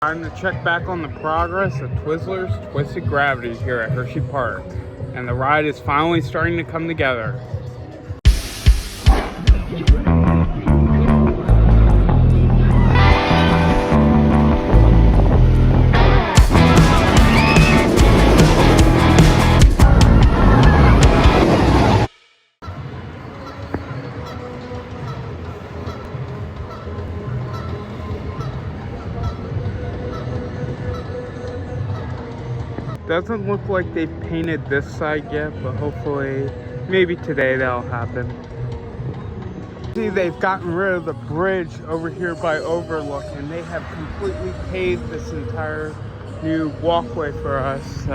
Time to check back on the progress of Twizzler's Twisted Gravity here at Hersheypark. And the ride is finally starting to come together. Doesn't look like they've painted this side yet, but hopefully, maybe today that'll happen. See, they've gotten rid of the bridge over here by Overlook, and they have completely paved this entire new walkway for us.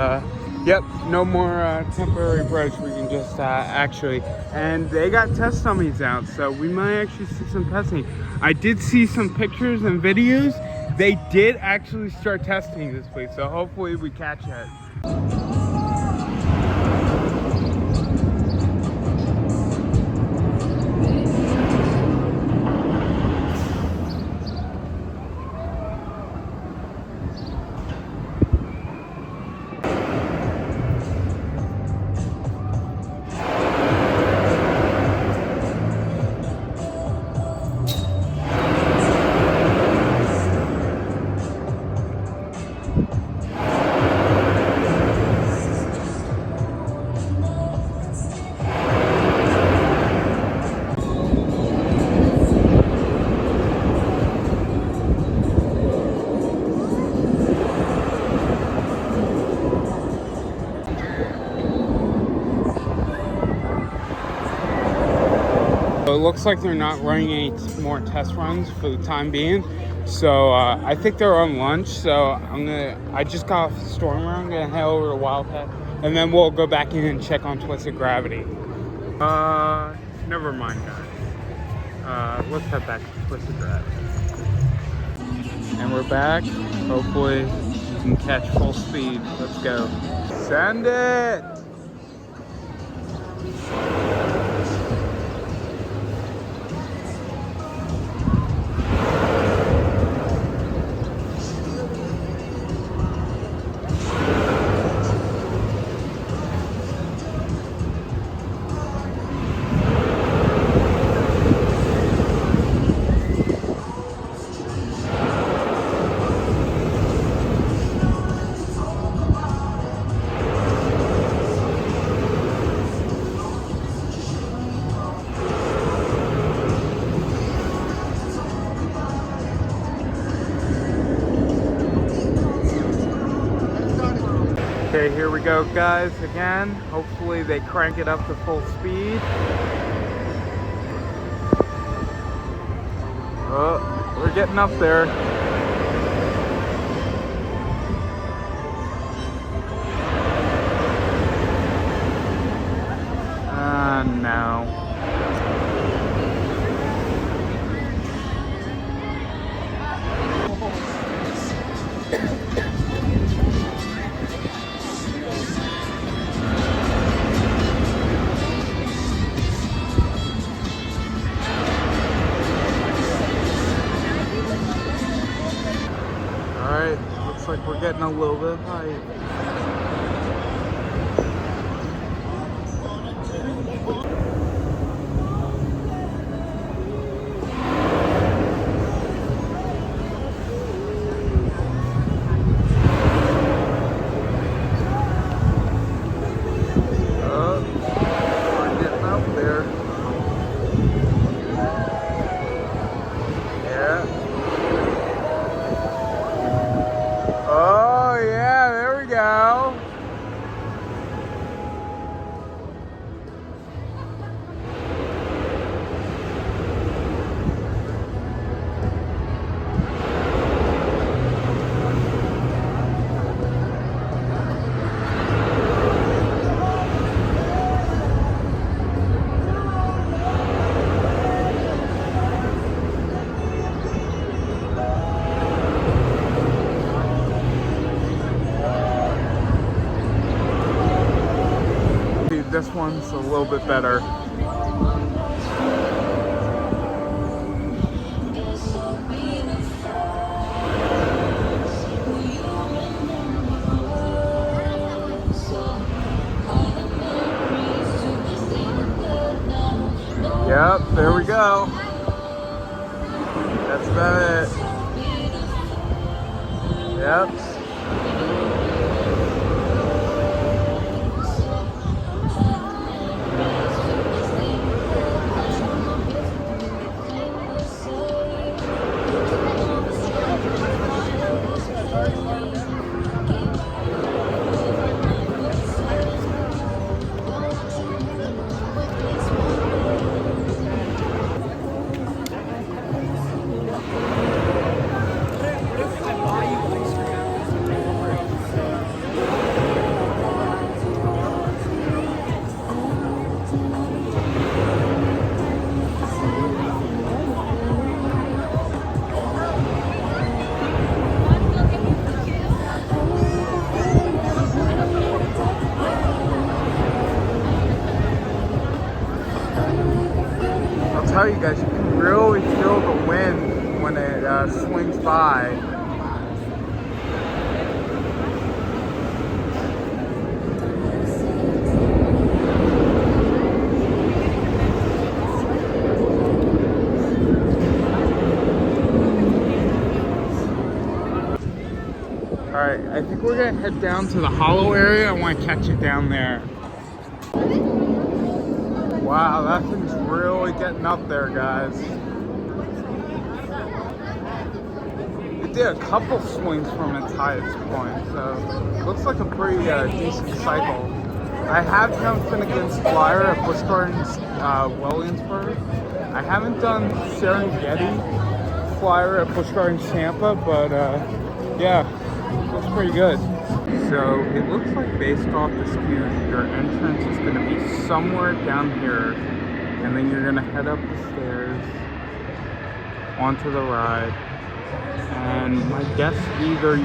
Yep, no more temporary bridge. We can just and they got test dummies out, so we might actually see some testing. I did see some pictures and videos. They did actually start testing this week, so hopefully we catch it. It looks like they're not running any more test runs for the time being, so I think they're on lunch. So I just got off the storm room. I'm gonna head over to Wildcat, and then we'll go back in and check on Twisted Gravity. Never mind, guys. Let's head back to Twisted Gravity, and we're back. Hopefully, we can catch full speed. Let's go. Send it. Okay, here we go, guys, again. Hopefully they crank it up to full speed. Oh, we're getting up there. No. Alright, looks like we're getting a little bit of height. We're getting up there. Yeah. Oh yeah, there we go. This one's a little bit better. go. That's about it. Yep. Tell you guys, you can really feel the wind when it swings by. Alright, I think we're gonna head down to the hollow area. I want to catch it down there. Wow, that thing's really getting up there, guys. It did a couple swings from its highest point, so it looks like a pretty decent cycle. I have done Finnegan's Flyer at Busch Gardens, Williamsburg. I haven't done Serengeti Flyer at Busch Gardens, Tampa, but yeah, looks pretty good. So it looks like based off this view, your entrance is going to be somewhere down here, and then you're going to head up the stairs onto the ride. And my guess, either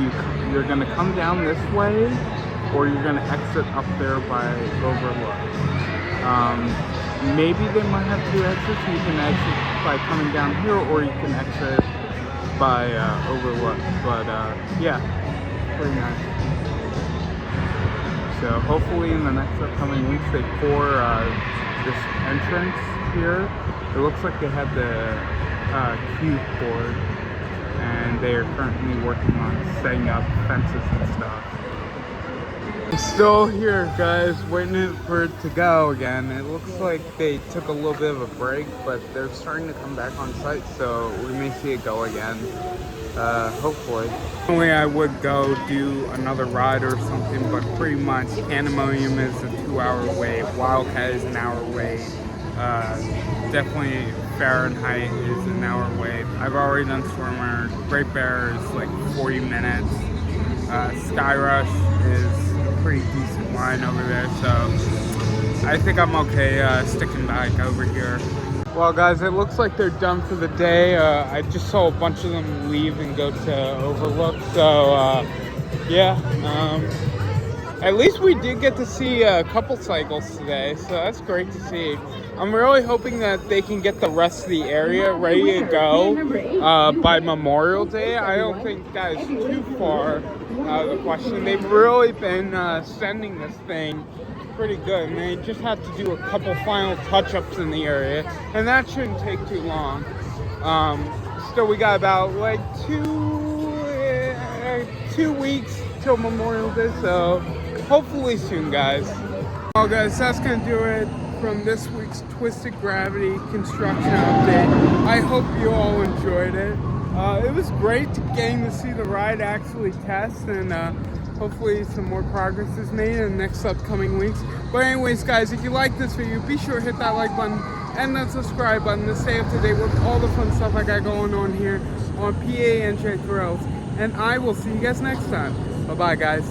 you're going to come down this way, or you're going to exit up there by Overlook. Maybe they might have two exits. You can exit by coming down here, or you can exit by Overlook. But yeah, pretty nice. So hopefully in the next upcoming weeks they pour this entrance here. It looks like they have the queue poured, and they are currently working on setting up fences and stuff. I'm still here, guys, waiting for it to go again. It looks like they took a little bit of a break, but they're starting to come back on site, so we may see it go again. Hopefully. Normally I would go do another ride or something, but pretty much Pandemonium is a 2-hour wait, Wildcat is an hour wait, definitely Fahrenheit is an hour wait. I've already done Swimmer, Great Bear is like 40 minutes, Sky Rush is a pretty decent line over there, so I think I'm okay sticking back over here. Well, guys, it looks like they're done for the day. I just saw a bunch of them leave and go to Overlook. So, yeah. At least we did get to see a couple cycles today. So that's great to see. I'm really hoping that they can get the rest of the area ready to go by Memorial Day. I don't think that is too far out of the question. They've really been sending this thing pretty good, and they just have to do a couple final touch-ups in the area, and that shouldn't take too long. Still, we got about like two weeks till Memorial Day, so hopefully soon, guys. Well, guys, that's gonna do it from this week's Twisted Gravity construction update. I hope you all enjoyed it. It was great getting to see the ride actually test, and hopefully some more progress is made in the next upcoming weeks. But anyways, guys, if you like this video, be sure to hit that like button and that subscribe button to stay up to date with all the fun stuff I got going on here on PA&J Thrills. And I will see you guys next time. Bye-bye, guys.